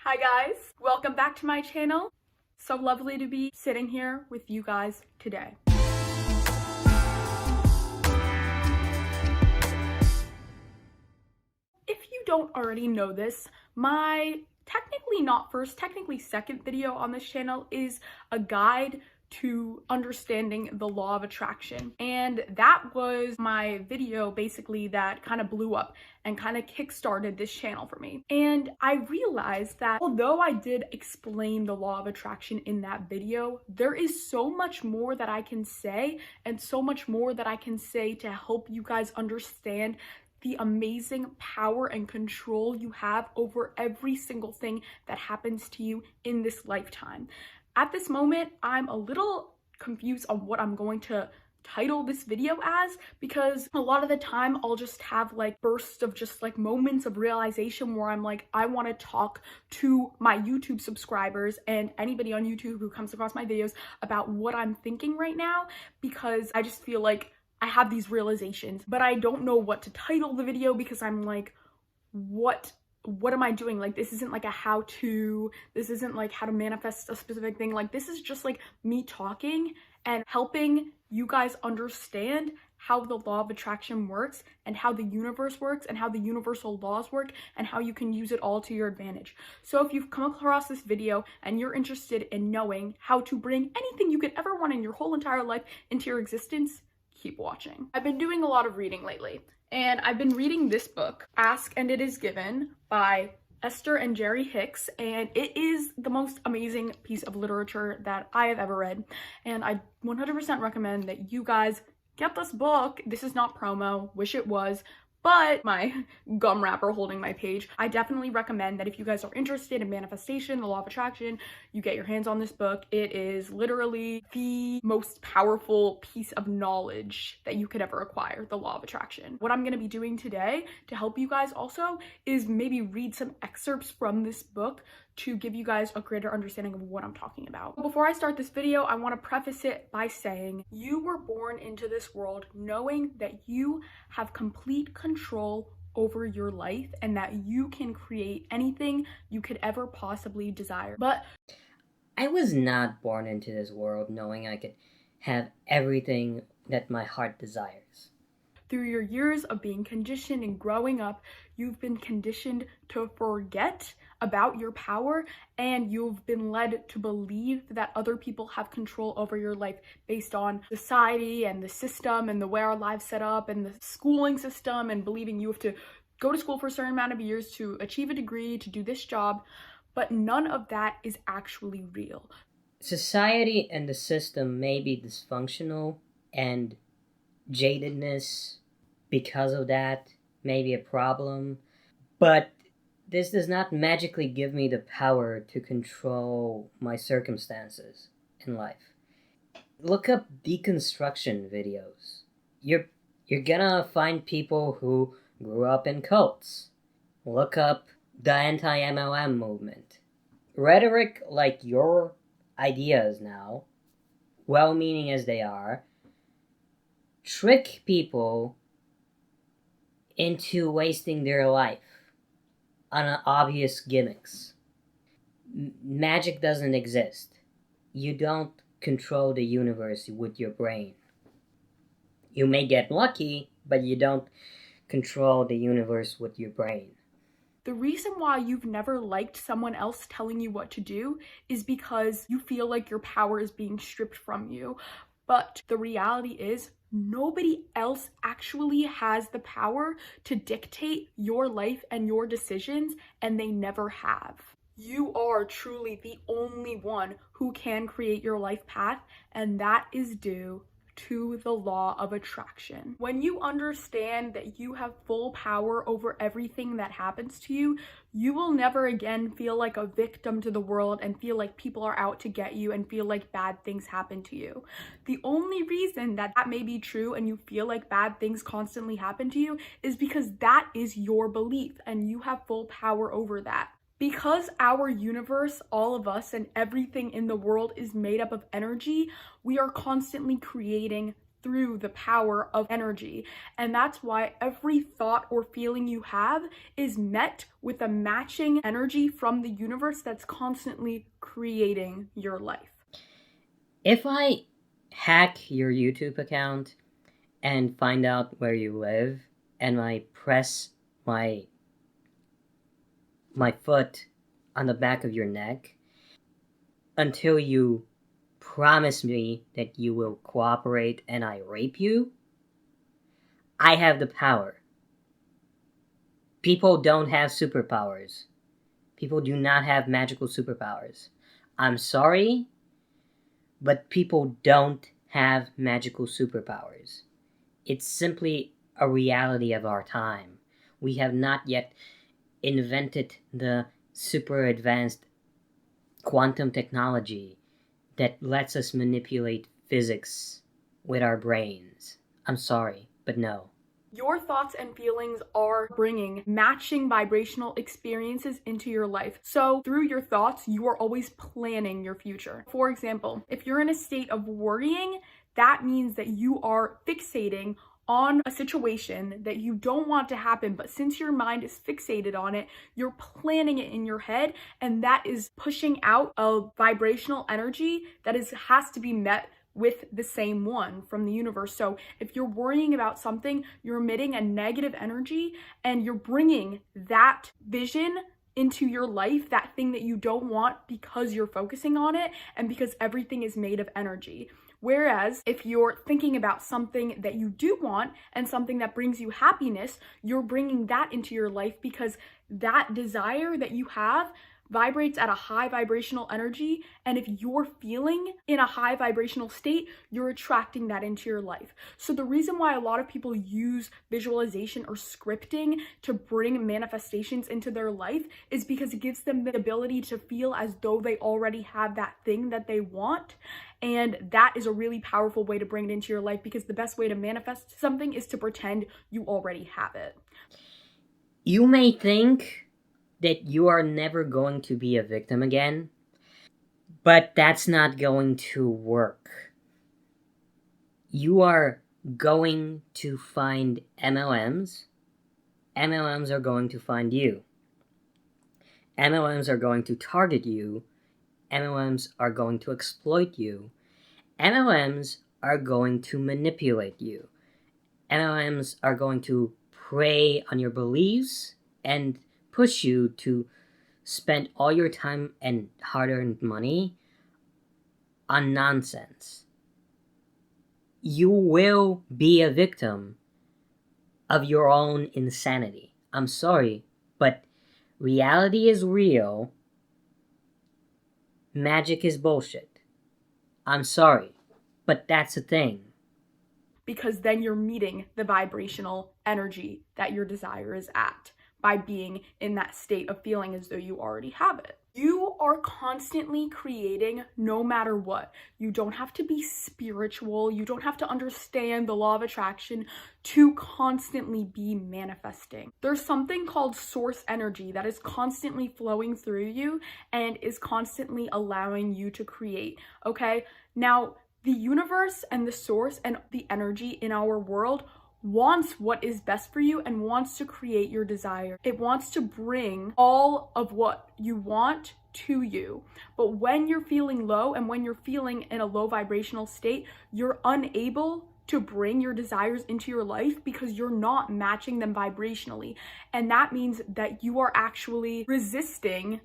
Hi guys, welcome back to my channel. So lovely to be sitting here with you guys today. If you don't already know this, my technically not first, technically second video on this channel is a guide to understanding the law of attraction. And that was my video basically that kind of blew up and kind of kickstarted this channel for me. And I realized that although I did explain the law of attraction in that video, there is so much more that I can say and so much more that I can say to help you guys understand the amazing power and control you have over every single thing that happens to you in this lifetime. At this moment, I'm a little confused on what I'm going to title this video as, because a lot of the time I'll just have like bursts of just like moments of realization where I'm like, I want to talk to my YouTube subscribers and anybody on YouTube who comes across my videos about what I'm thinking right now, because I just feel like I have these realizations, but I don't know what to title the video because I'm like, what am I doing? Like, this isn't like a how-to, this isn't like how to manifest a specific thing. Like, this is just like me talking and helping you guys understand how the law of attraction works and how the universe works and how the universal laws work and how you can use it all to your advantage. So if you've come across this video and you're interested in knowing how to bring anything you could ever want in your whole entire life into your existence, keep watching. I've been doing a lot of reading lately, and I've been reading this book, Ask and It Is Given by Esther and Jerry Hicks, and it is the most amazing piece of literature that I have ever read, and I 100% recommend that you guys get this book. This is not promo, wish it was, but my gum wrapper holding my page. I definitely recommend that if you guys are interested in manifestation, the law of attraction, you get your hands on this book. It is literally the most powerful piece of knowledge that you could ever acquire, the law of attraction. What I'm going to be doing today to help you guys also is maybe read some excerpts from this book to give you guys a greater understanding of what I'm talking about. Before I start this video, I want to preface it by saying you were born into this world knowing that you have complete control over your life and that you can create anything you could ever possibly desire. But I was not born into this world knowing I could have everything that my heart desires. Through your years of being conditioned and growing up, you've been conditioned to forget about your power, and you've been led to believe that other people have control over your life based on society and the system and the way our lives set up and the schooling system, and believing you have to go to school for a certain amount of years to achieve a degree, to do this job. But none of that is actually real. Society and the system may be dysfunctional, and jadedness because of that may be a problem, but this does not magically give me the power to control my circumstances in life. Look up deconstruction videos. You're gonna find people who grew up in cults. Look up the anti-MLM movement. Rhetoric like your ideas now, well-meaning as they are, trick people into wasting their life on obvious gimmicks. Magic doesn't exist. You don't control the universe with your brain. You may get lucky, but you don't control the universe with your brain. The reason why you've never liked someone else telling you what to do is because you feel like your power is being stripped from you. But the reality is, nobody else actually has the power to dictate your life and your decisions, and they never have. You are truly the only one who can create your life path, and that is due to the law of attraction. When you understand that you have full power over everything that happens to you, you will never again feel like a victim to the world and feel like people are out to get you and feel like bad things happen to you. The only reason that that may be true and you feel like bad things constantly happen to you is because that is your belief and you have full power over that. Because our universe, all of us and everything in the world is made up of energy, we are constantly creating through the power of energy. And that's why every thought or feeling you have is met with a matching energy from the universe that's constantly creating your life. If I hack your YouTube account and find out where you live, and I press my foot on the back of your neck until you promise me that you will cooperate and I rape you, I have the power. People don't have superpowers. People do not have magical superpowers. I'm sorry, but people don't have magical superpowers. It's simply a reality of our time. We have not yet invented the super advanced quantum technology that lets us manipulate physics with our brains. I'm sorry, but no. Your thoughts and feelings are bringing matching vibrational experiences into your life. So through your thoughts, you are always planning your future. For example, if you're in a state of worrying, that means that you are fixating on a situation that you don't want to happen, but since your mind is fixated on it, you're planning it in your head, and that is pushing out a vibrational energy that has to be met with the same one from the universe. So if you're worrying about something, you're emitting a negative energy and you're bringing that vision into your life, that thing that you don't want, because you're focusing on it and because everything is made of energy. Whereas if you're thinking about something that you do want and something that brings you happiness, you're bringing that into your life because that desire that you have vibrates at a high vibrational energy, and if you're feeling in a high vibrational state, you're attracting that into your life. So the reason why a lot of people use visualization or scripting to bring manifestations into their life is because it gives them the ability to feel as though they already have that thing that they want. And that is a really powerful way to bring it into your life, because the best way to manifest something is to pretend you already have it. You may think that you are never going to be a victim again, but that's not going to work. You are going to find MLMs. MLMs are going to find you. MLMs are going to target you. MLMs are going to exploit you. MLMs are going to manipulate you. MLMs are going to prey on your beliefs and push you to spend all your time and hard-earned money on nonsense. You will be a victim of your own insanity. I'm sorry, but reality is real. Magic is bullshit. I'm sorry, but that's a thing. Because then you're meeting the vibrational energy that your desire is at by being in that state of feeling as though you already have it. You are constantly creating no matter what. You don't have to be spiritual. You don't have to understand the law of attraction to constantly be manifesting. There's something called source energy that is constantly flowing through you and is constantly allowing you to create, okay? Now, the universe and the source and the energy in our world wants what is best for you and wants to create your desire. It wants to bring all of what you want to you. But when you're feeling low and when you're feeling in a low vibrational state, you're unable to bring your desires into your life because you're not matching them vibrationally. And that means that you are actually resisting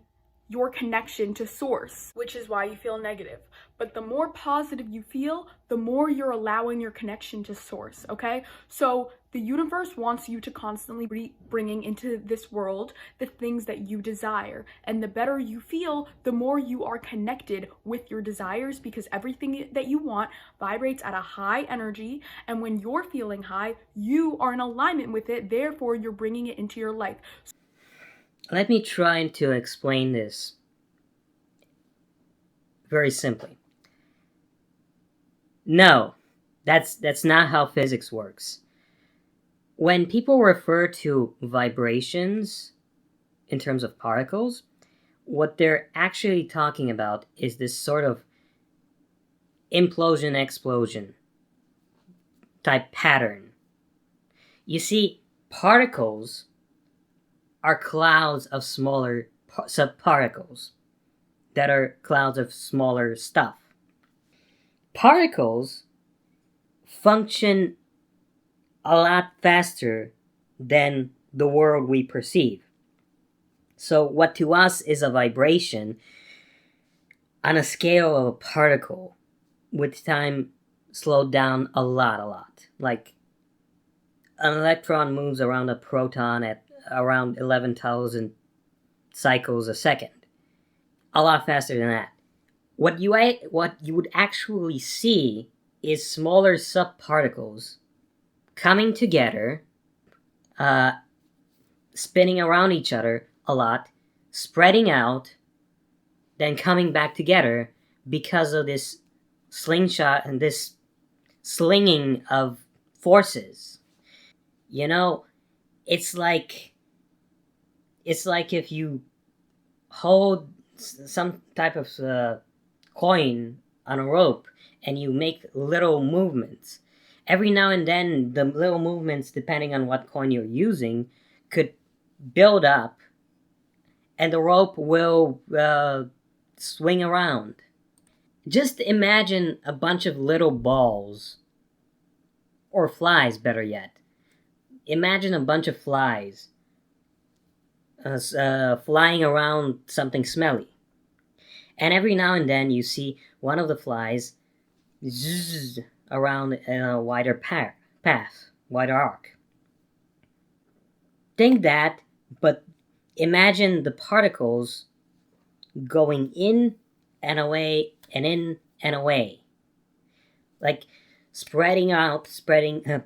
your connection to source, which is why you feel negative. But the more positive you feel, the more you're allowing your connection to source, okay? So the universe wants you to constantly be bringing into this world the things that you desire. And the better you feel, the more you are connected with your desires, because everything that you want vibrates at a high energy. And when you're feeling high, you are in alignment with it. Therefore, you're bringing it into your life. Let me try to explain this very simply. No, that's not how physics works. When people refer to vibrations in terms of particles, what they're actually talking about is this sort of implosion-explosion type pattern. You see, particles are clouds of smaller subparticles that are clouds of smaller stuff. Particles function a lot faster than the world we perceive. So, what to us is a vibration on a scale of a particle, with time slowed down a lot. Like, an electron moves around a proton at around 11,000 cycles a second. A lot faster than that. What you would actually see is smaller subparticles coming together, spinning around each other a lot, spreading out, then coming back together because of this slingshot and this slinging of forces. You know, it's like if you hold some type of coin on a rope and you make little movements. Every now and then, the little movements, depending on what coin you're using, could build up, and the rope will swing around. Just imagine a bunch of little balls, or flies, better yet. Imagine a bunch of flies flying around something smelly. And every now and then you see one of the flies zzz around in a wider path, wider arc. Think that, but imagine the particles going in and away and in and away. Like spreading out,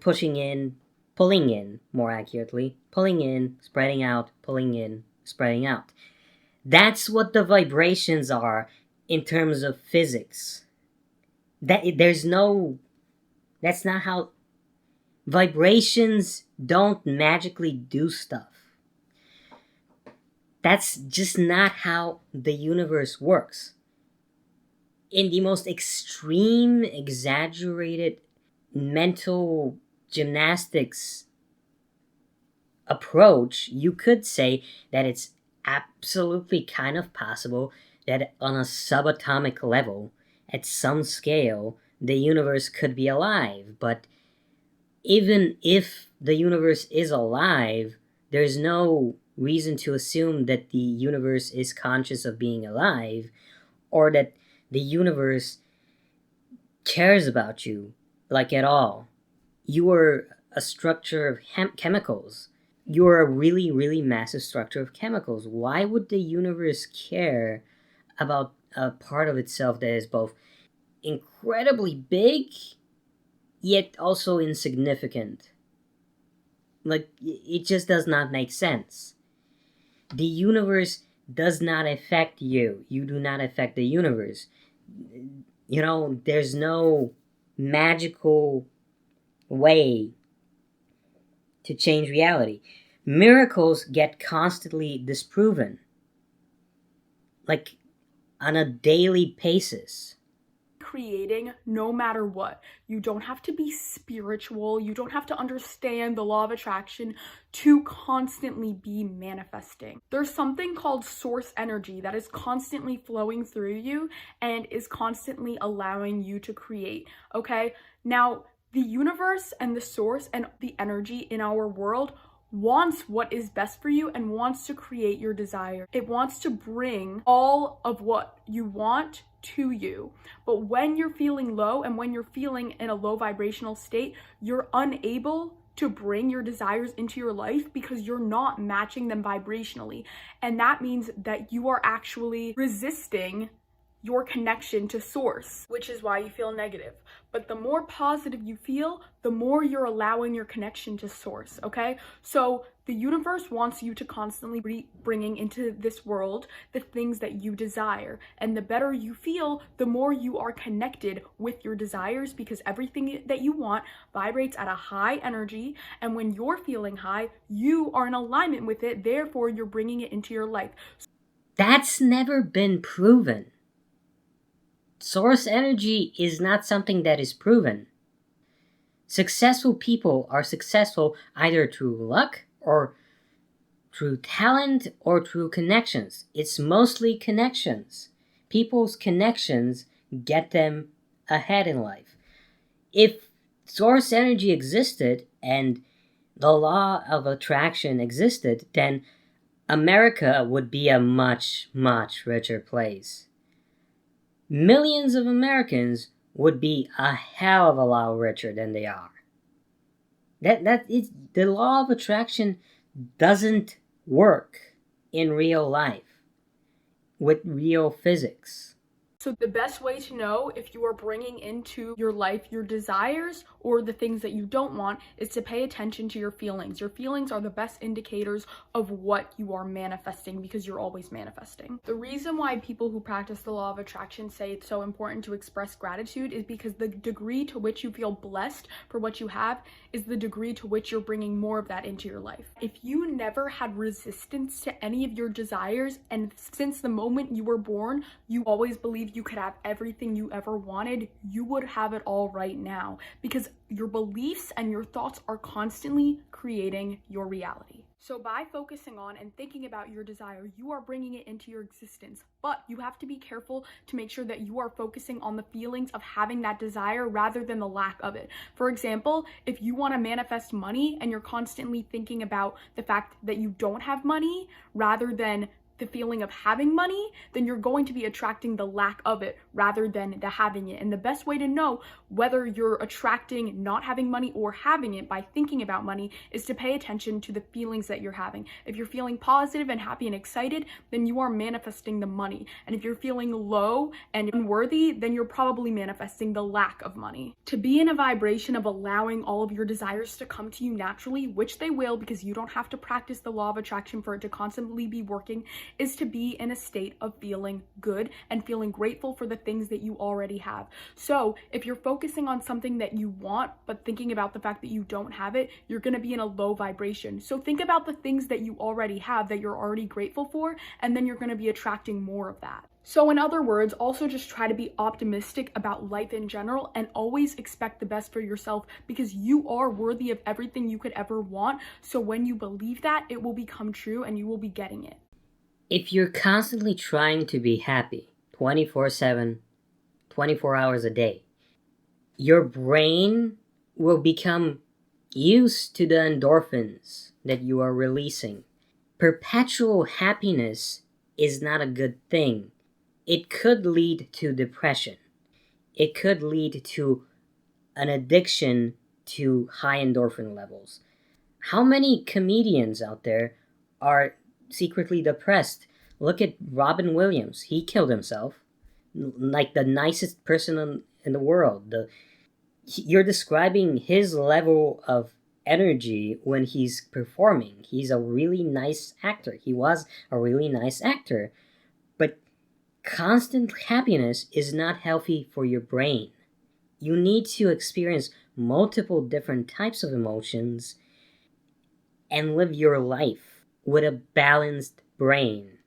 pushing in, pulling in, more accurately, pulling in, spreading out, pulling in, spreading out. That's what the vibrations are in terms of physics. That's not how vibrations don't magically do stuff. That's just not how the universe works. In the most extreme, exaggerated mental gymnastics approach, you could say that it's absolutely kind of possible that on a subatomic level, at some scale, the universe could be alive. But even if the universe is alive, there's no reason to assume that the universe is conscious of being alive, or that the universe cares about you, like at all. You are a structure of chemicals. You are a really, really massive structure of chemicals. Why would the universe care about a part of itself that is both incredibly big, yet also insignificant? Like, it just does not make sense. The universe does not affect you. You do not affect the universe. You know, there's no magical way to change reality. Miracles get constantly disproven, like on a daily basis. Creating no matter what. You don't have to be spiritual. You don't have to understand the law of attraction to constantly be manifesting. There's something called source energy that is constantly flowing through you and is constantly allowing you to create. Okay? Now, the universe and the source and the energy in our world wants what is best for you and wants to create your desire. It wants to bring all of what you want to you. But when you're feeling low and when you're feeling in a low vibrational state, you're unable to bring your desires into your life because you're not matching them vibrationally. And that means that you are actually resisting your connection to source, which is why you feel negative. But the more positive you feel, the more you're allowing your connection to source, okay? So the universe wants you to constantly be bringing into this world the things that you desire. And the better you feel, the more you are connected with your desires, because everything that you want vibrates at a high energy. And when you're feeling high, you are in alignment with it. Therefore, you're bringing it into your life. That's never been proven. Source energy is not something that is proven. Successful people are successful either through luck or through talent or through connections. It's mostly connections. People's connections get them ahead in life. If source energy existed and the law of attraction existed, then America would be a much, much richer place. Millions of Americans would be a hell of a lot richer than they are. That is, the law of attraction doesn't work in real life with real physics. So the best way to know if you are bringing into your life your desires or the things that you don't want is to pay attention to your feelings. Your feelings are the best indicators of what you are manifesting because you're always manifesting. The reason why people who practice the law of attraction say it's so important to express gratitude is because the degree to which you feel blessed for what you have is the degree to which you're bringing more of that into your life. If you never had resistance to any of your desires, and since the moment you were born, you always believed you could have everything you ever wanted, you would have it all right now because your beliefs and your thoughts are constantly creating your reality. So by focusing on and thinking about your desire, you are bringing it into your existence. But you have to be careful to make sure that you are focusing on the feelings of having that desire rather than the lack of it. For example, if you want to manifest money and you're constantly thinking about the fact that you don't have money rather than the feeling of having money, then you're going to be attracting the lack of it rather than the having it. And the best way to know whether you're attracting not having money or having it by thinking about money is to pay attention to the feelings that you're having. If you're feeling positive and happy and excited, then you are manifesting the money. And if you're feeling low and unworthy, then you're probably manifesting the lack of money. To be in a vibration of allowing all of your desires to come to you naturally, which they will because you don't have to practice the law of attraction for it to constantly be working, is to be in a state of feeling good and feeling grateful for the things that you already have. So if you're focusing on something that you want, but thinking about the fact that you don't have it, you're going to be in a low vibration. So think about the things that you already have that you're already grateful for, and then you're going to be attracting more of that. So in other words, also just try to be optimistic about life in general and always expect the best for yourself because you are worthy of everything you could ever want. So when you believe that, it will become true and you will be getting it. If you're constantly trying to be happy 24/7, 24 hours a day, your brain will become used to the endorphins that you are releasing. Perpetual happiness is not a good thing. It could lead to depression. It could lead to an addiction to high endorphin levels. How many comedians out there are secretly depressed? Look at Robin Williams. He killed himself. Like the nicest person in the world. You're describing his level of energy when he's performing. He's a really nice actor. He was a really nice actor. But constant happiness is not healthy for your brain. You need to experience multiple different types of emotions and live your life with a balanced brain.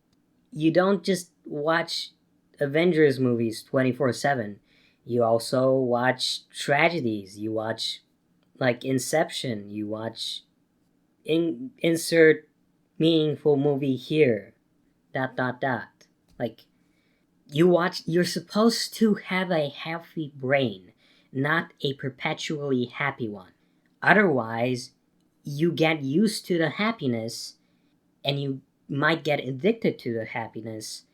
You don't just watch Avengers movies 24/7. You also watch tragedies. You watch like Inception. You watch insert meaningful movie here. ... Like you're supposed to have a healthy brain, not a perpetually happy one. Otherwise, you get used to the happiness and you might get addicted to the happiness,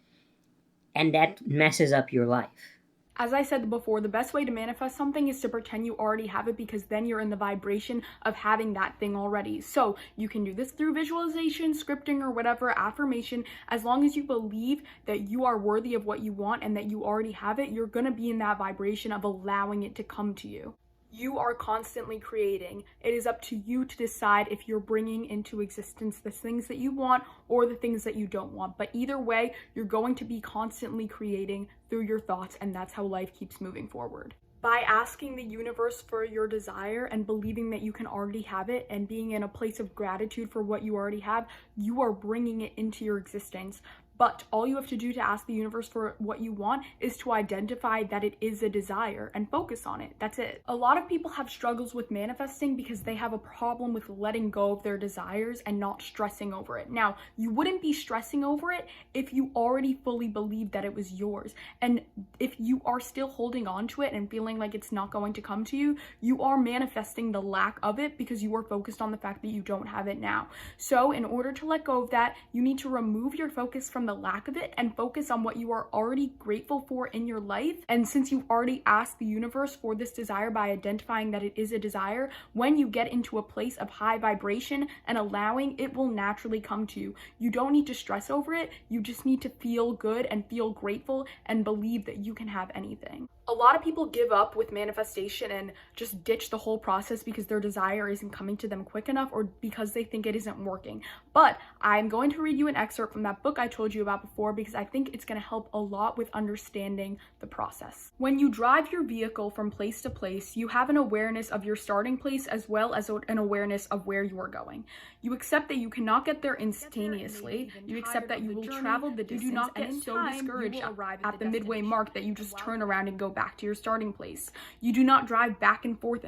and that messes up your life. As I said before, the best way to manifest something is to pretend you already have it because then you're in the vibration of having that thing already. So you can do this through visualization, scripting, or whatever, affirmation. As long as you believe that you are worthy of what you want and that you already have it, you're going to be in that vibration of allowing it to come to you. You are constantly creating. It is up to you to decide if you're bringing into existence the things that you want or the things that you don't want. But either way, you're going to be constantly creating through your thoughts, and that's how life keeps moving forward. By asking the universe for your desire and believing that you can already have it and being in a place of gratitude for what you already have, you are bringing it into your existence. But all you have to do to ask the universe for what you want is to identify that it is a desire and focus on it. That's it. A lot of people have struggles with manifesting because they have a problem with letting go of their desires and not stressing over it. Now, you wouldn't be stressing over it if you already fully believed that it was yours. And if you are still holding on to it and feeling like it's not going to come to you, you are manifesting the lack of it because you are focused on the fact that you don't have it now. So in order to let go of that, you need to remove your focus from the lack of it and focus on what you are already grateful for in your life. And since you've already asked the universe for this desire by identifying that it is a desire, when you get into a place of high vibration and allowing, it will naturally come to you. You don't need to stress over it. You just need to feel good and feel grateful and believe that you can have anything. A lot of people give up with manifestation and just ditch the whole process because their desire isn't coming to them quick enough or because they think it isn't working. But I'm going to read you an excerpt from that book I told you about before because I think it's going to help a lot with understanding the process. When you drive your vehicle from place to place, you have an awareness of your starting place as well as an awareness of where you are going. You accept that you cannot get there instantaneously. You accept that you will travel the distance. You do not get so discouraged at the midway mark that you just turn around and go back to your starting place. You do not drive back and forth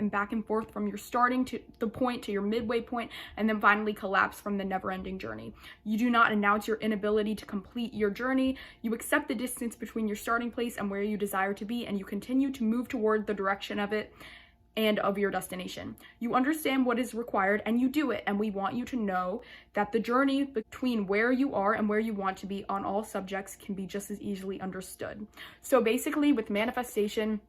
from your starting to the point to your midway point and then finally collapse from the never-ending journey. You do not announce your inability to complete your journey. You accept the distance between your starting place and where you desire to be, and you continue to move toward the direction of it and of your destination. You understand what is required and you do it, and we want you to know that the journey between where you are and where you want to be on all subjects can be just as easily understood. So basically with manifestation,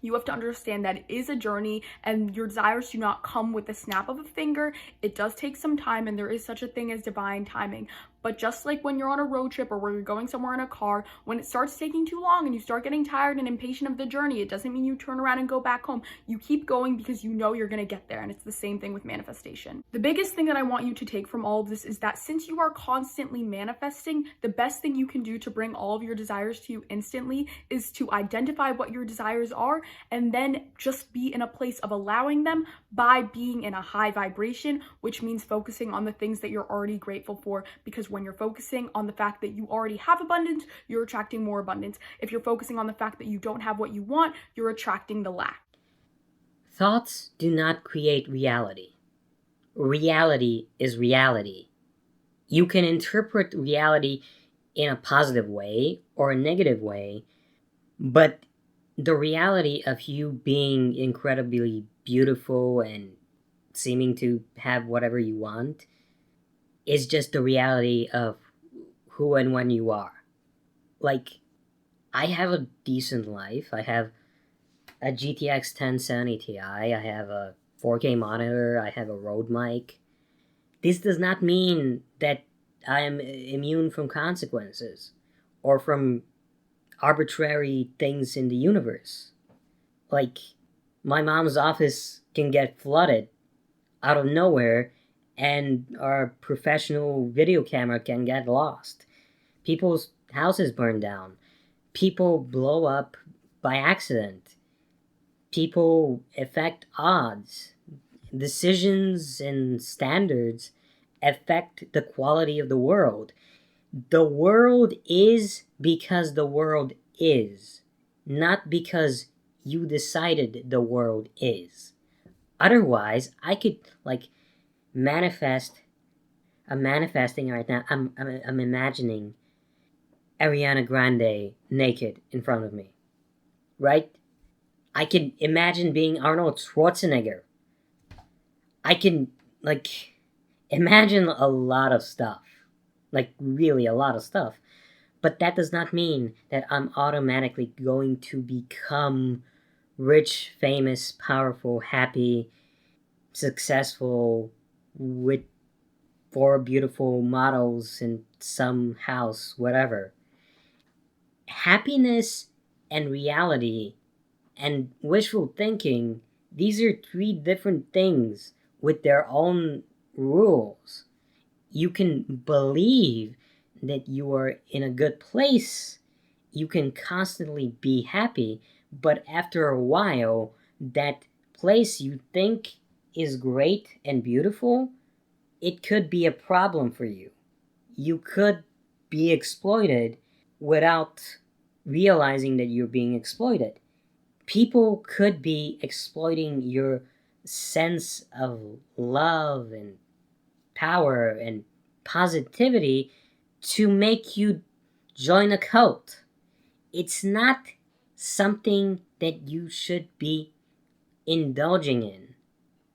you have to understand that it is a journey and your desires do not come with the snap of a finger. It does take some time and there is such a thing as divine timing. But just like when you're on a road trip or where you're going somewhere in a car, when it starts taking too long and you start getting tired and impatient of the journey, it doesn't mean you turn around and go back home. You keep going because you know you're going to get there, and it's the same thing with manifestation. The biggest thing that I want you to take from all of this is that since you are constantly manifesting, the best thing you can do to bring all of your desires to you instantly is to identify what your desires are and then just be in a place of allowing them by being in a high vibration, which means focusing on the things that you're already grateful for, because when you're focusing on the fact that you already have abundance, you're attracting more abundance. If you're focusing on the fact that you don't have what you want, you're attracting the lack. Thoughts do not create reality. Reality is reality. You can interpret reality in a positive way or a negative way, but the reality of you being incredibly beautiful and seeming to have whatever you want is just the reality of who and when you are. Like, I have a decent life. I have a GTX 1070 Ti. I have a 4K monitor. I have a Rode mic. This does not mean that I am immune from consequences or from arbitrary things in the universe. Like, my mom's office can get flooded out of nowhere and our professional video camera can get lost. People's houses burn down. People blow up by accident. People affect odds. Decisions and standards affect the quality of the world. The world is because the world is, not because you decided the world is. Otherwise, I could manifest. I'm manifesting right now. I'm imagining Ariana Grande naked in front of me, right? I can imagine being Arnold Schwarzenegger. I can imagine a lot of stuff, really a lot of stuff. But that does not mean that I'm automatically going to become rich, famous, powerful, happy, successful, with 4 beautiful models in some house, whatever. Happiness and reality and wishful thinking, these are 3 different things with their own rules. You can believe that you are in a good place. You can constantly be happy, but after a while, that place you think is great and beautiful, it could be a problem for you. You could be exploited without realizing that you're being exploited. People could be exploiting your sense of love and power and positivity to make you join a cult. It's not something that you should be indulging in.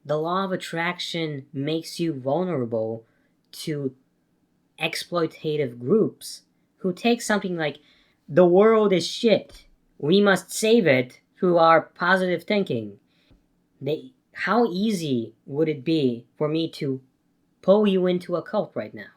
The law of attraction makes you vulnerable to exploitative groups who take something like, the world is shit, we must save it, through our positive thinking. How easy would it be for me to pull you into a cult right now?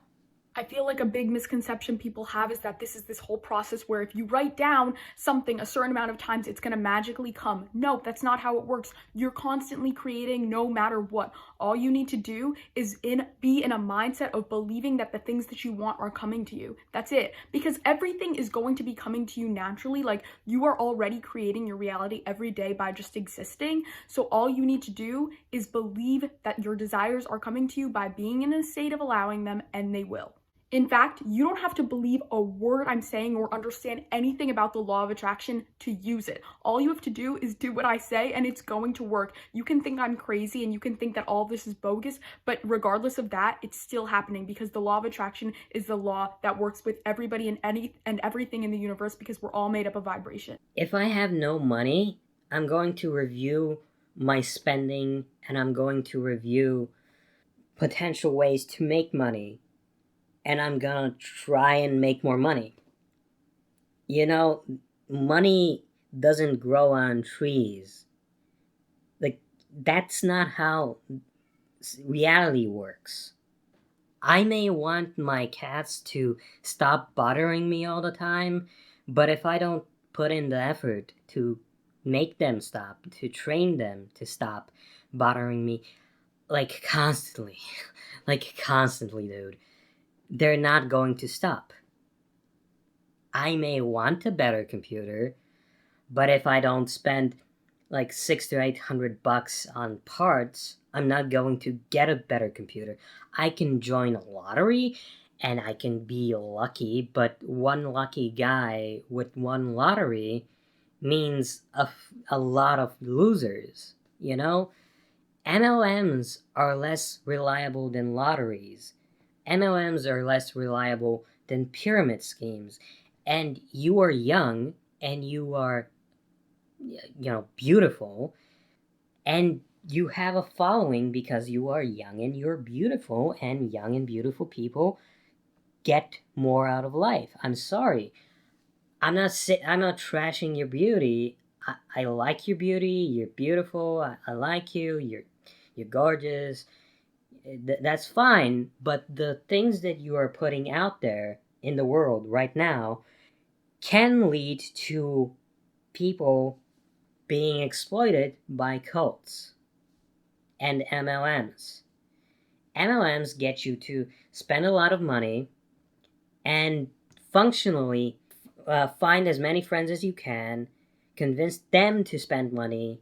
I feel like a big misconception people have is that this is this whole process where if you write down something a certain amount of times, it's going to magically come. No, that's not how it works. You're constantly creating no matter what. All you need to do is be in a mindset of believing that the things that you want are coming to you. That's it. Because everything is going to be coming to you naturally. Like, you are already creating your reality every day by just existing. So all you need to do is believe that your desires are coming to you by being in a state of allowing them, and they will. In fact, you don't have to believe a word I'm saying or understand anything about the law of attraction to use it. All you have to do is do what I say, and it's going to work. You can think I'm crazy and you can think that all of this is bogus, but regardless of that, it's still happening because the law of attraction is the law that works with everybody and everything in the universe, because we're all made up of vibration. If I have no money, I'm going to review my spending and I'm going to review potential ways to make money, and I'm gonna try and make more money. You know, money doesn't grow on trees. Like, that's not how reality works. I may want my cats to stop bothering me all the time, but if I don't put in the effort to make them stop, to train them to stop bothering me, like constantly, like constantly, dude, they're not going to stop. I may want a better computer, but if I don't spend like $600 to $800 on parts, I'm not going to get a better computer. I can join a lottery and I can be lucky, but one lucky guy with one lottery means a lot of losers, you know? MLMs are less reliable than lotteries. MLMs are less reliable than pyramid schemes. And you are young and you are, beautiful, and you have a following because you are young and you're beautiful, and young and beautiful people get more out of life. I'm sorry. I'm not trashing your beauty. I like your beauty. You're beautiful. I like you. You're gorgeous. That's fine, but the things that you are putting out there in the world right now can lead to people being exploited by cults and MLMs. MLMs get you to spend a lot of money and functionally find as many friends as you can, convince them to spend money,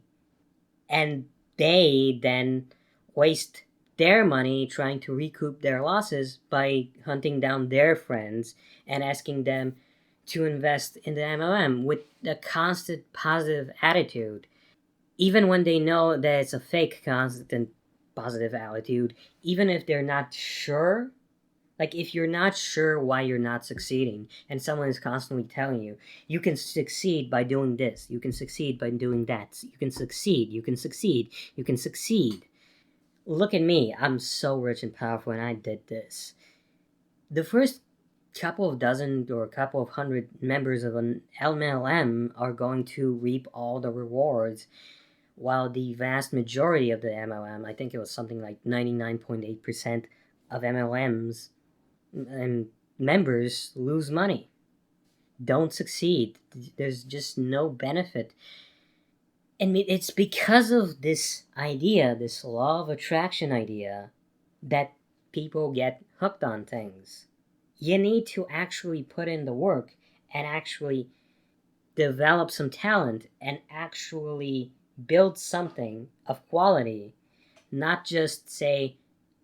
and they then waste their money trying to recoup their losses by hunting down their friends and asking them to invest in the MLM with a constant positive attitude. Even when they know that it's a fake constant positive attitude, even if they're not sure, like if you're not sure why you're not succeeding and someone is constantly telling you, you can succeed by doing this, you can succeed by doing that, you can succeed, you can succeed, you can succeed. Look at me, I'm so rich and powerful and I did this. The first couple of dozen or a couple of hundred members of an MLM are going to reap all the rewards, while the vast majority of the MLM, I think it was something like 99.8% of MLMs and members, lose money, don't succeed. There's just no benefit. And it's because of this idea, this law of attraction idea, that people get hooked on things. You need to actually put in the work and actually develop some talent and actually build something of quality, not just say,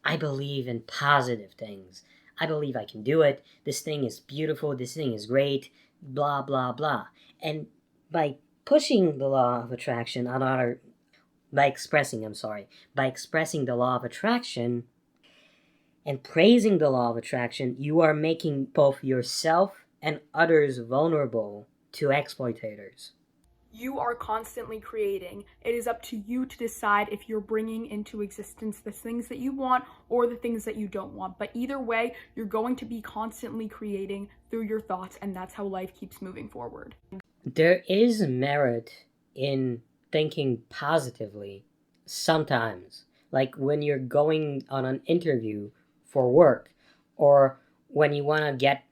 I believe in positive things. I believe I can do it. This thing is beautiful. This thing is great. Blah, blah, blah. And by pushing the law of attraction on other, by expressing the law of attraction and praising the law of attraction, you are making both yourself and others vulnerable to exploitators. You are constantly creating. It is up to you to decide if you're bringing into existence the things that you want or the things that you don't want. But either way, you're going to be constantly creating through your thoughts, and that's how life keeps moving forward. There is merit in thinking positively sometimes, like when you're going on an interview for work, or when you want to get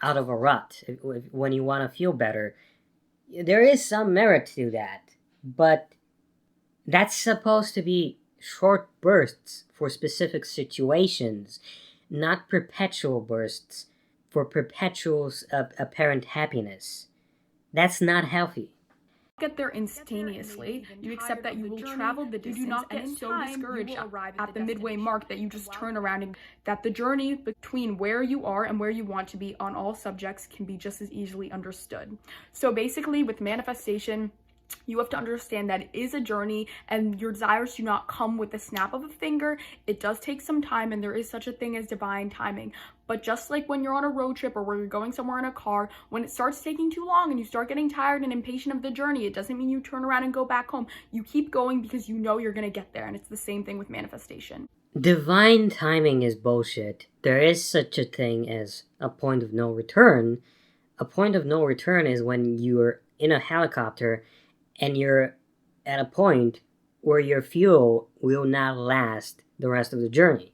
out of a rut, when you want to feel better. There is some merit to that, but that's supposed to be short bursts for specific situations, not perpetual bursts for perpetual apparent happiness. That's not healthy. Get there instantaneously. You accept that you will travel the distance. You do not get so discouraged at the midway mark that you just turn around, and that the journey between where you are and where you want to be on all subjects can be just as easily understood. So basically, with manifestation, you have to understand that it is a journey, and your desires do not come with the snap of a finger. It does take some time, and there is such a thing as divine timing. But just like when you're on a road trip or where you're going somewhere in a car, when it starts taking too long and you start getting tired and impatient of the journey, it doesn't mean you turn around and go back home. You keep going because you know you're going to get there, and it's the same thing with manifestation. Divine timing is bullshit. There is such a thing as a point of no return. A point of no return is when you're in a helicopter and you're at a point where your fuel will not last the rest of the journey.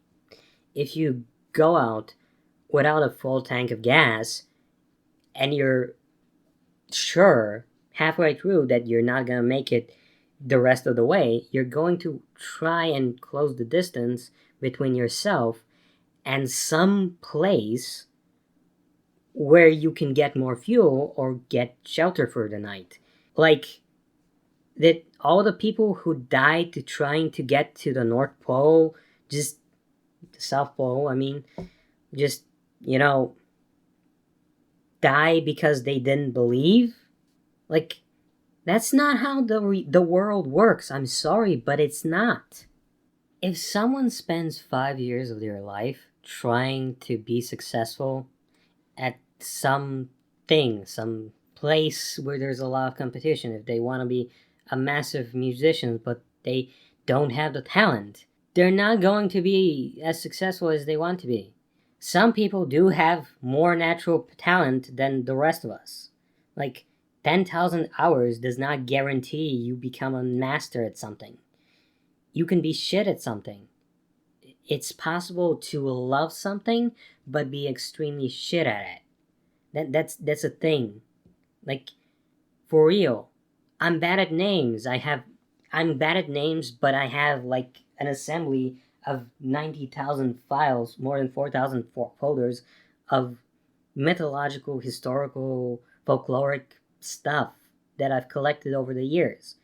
If you go out without a full tank of gas and you're sure halfway through that you're not going to make it the rest of the way, you're going to try and close the distance between yourself and some place where you can get more fuel or get shelter for the night. Like, that all the people who died trying to get to the North Pole, just the South Pole, just, die because they didn't believe? Like, that's not how the world works. I'm sorry, but it's not. If someone spends 5 years of their life trying to be successful at some place where there's a lot of competition, if they want to be a massive musician but they don't have the talent, they're not going to be as successful as they want to be. Some people do have more natural talent than the rest of us. Like, 10,000 hours does not guarantee you become a master at something. You can be shit at something. It's possible to love something but be extremely shit at it. That's a thing. Like, for real. I'm bad at names. I'm bad at names, but I have like an assembly of 90,000 files, more than 4,000 folders of mythological, historical, folkloric stuff that I've collected over the years.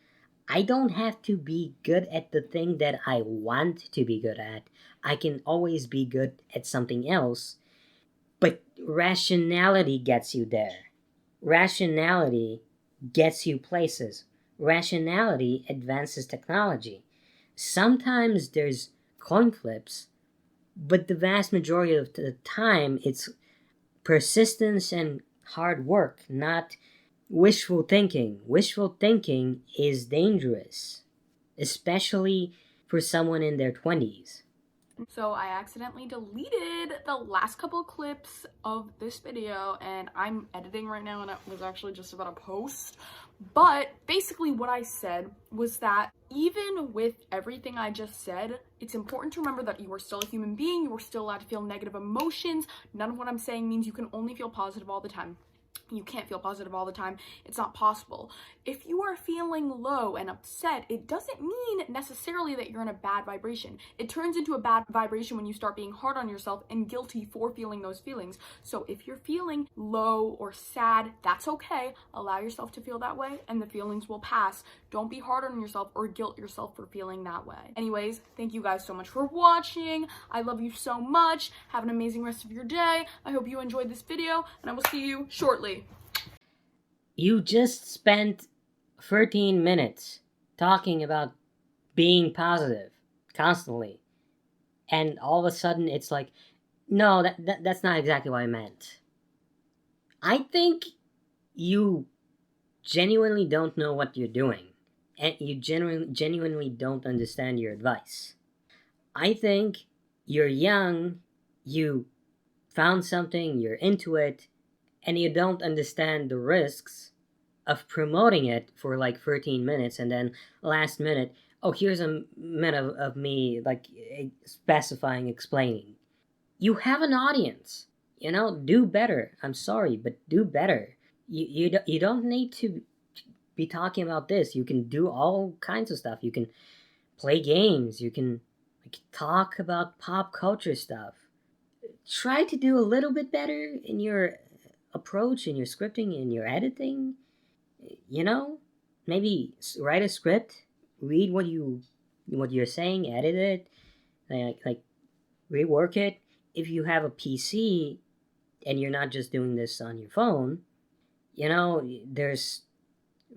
I don't have to be good at the thing that I want to be good at. I can always be good at something else. But rationality gets you there. Rationality gets you places. Rationality advances technology. Sometimes there's coin flips, but the vast majority of the time it's persistence and hard work, not wishful thinking. Wishful thinking is dangerous, especially for someone in their 20s. So I accidentally deleted the last couple clips of this video, and I'm editing right now, and I was actually just about to post. But basically what I said was that even with everything I just said, it's important to remember that you are still a human being. You are still allowed to feel negative emotions. None of what I'm saying means you can only feel positive all the time. You can't feel positive all the time. It's not possible. If you are feeling low and upset, it doesn't mean necessarily that you're in a bad vibration. It turns into a bad vibration when you start being hard on yourself and guilty for feeling those feelings. So if you're feeling low or sad, that's okay. Allow yourself to feel that way and the feelings will pass. Don't be hard on yourself or guilt yourself for feeling that way. Anyways, thank you guys so much for watching. I love you so much. Have an amazing rest of your day. I hope you enjoyed this video and I will see you shortly. You just spent 13 minutes talking about being positive constantly. And all of a sudden it's like, no, that's not exactly what I meant. I think you genuinely don't know what you're doing. And you genuinely don't understand your advice. I think you're young, you found something, you're into it, and you don't understand the risks of promoting it for like 13 minutes and then last minute, oh, here's a minute of me like specifying, explaining. You have an audience, do better. I'm sorry, but do better. You don't need to be talking about this. You can do all kinds of stuff. You can play games. You can like talk about pop culture stuff. Try to do a little bit better in your approach, in your scripting, in your editing. Maybe write a script, read what you're saying, edit it, like rework it. If you have a PC and you're not just doing this on your phone, there's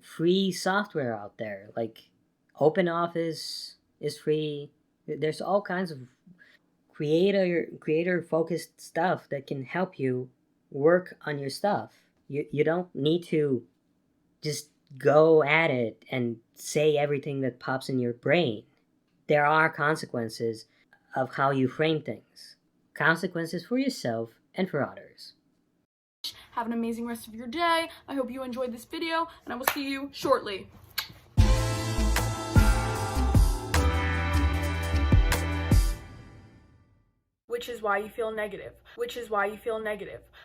free software out there. Like OpenOffice is free. There's all kinds of creator focused stuff that can help you work on your stuff. You don't need to just go at it and say everything that pops in your brain. There are consequences of how you frame things. Consequences for yourself and for others. Have an amazing rest of your day. I hope you enjoyed this video, and I will see you shortly. Which is why you feel negative. Which is why you feel negative.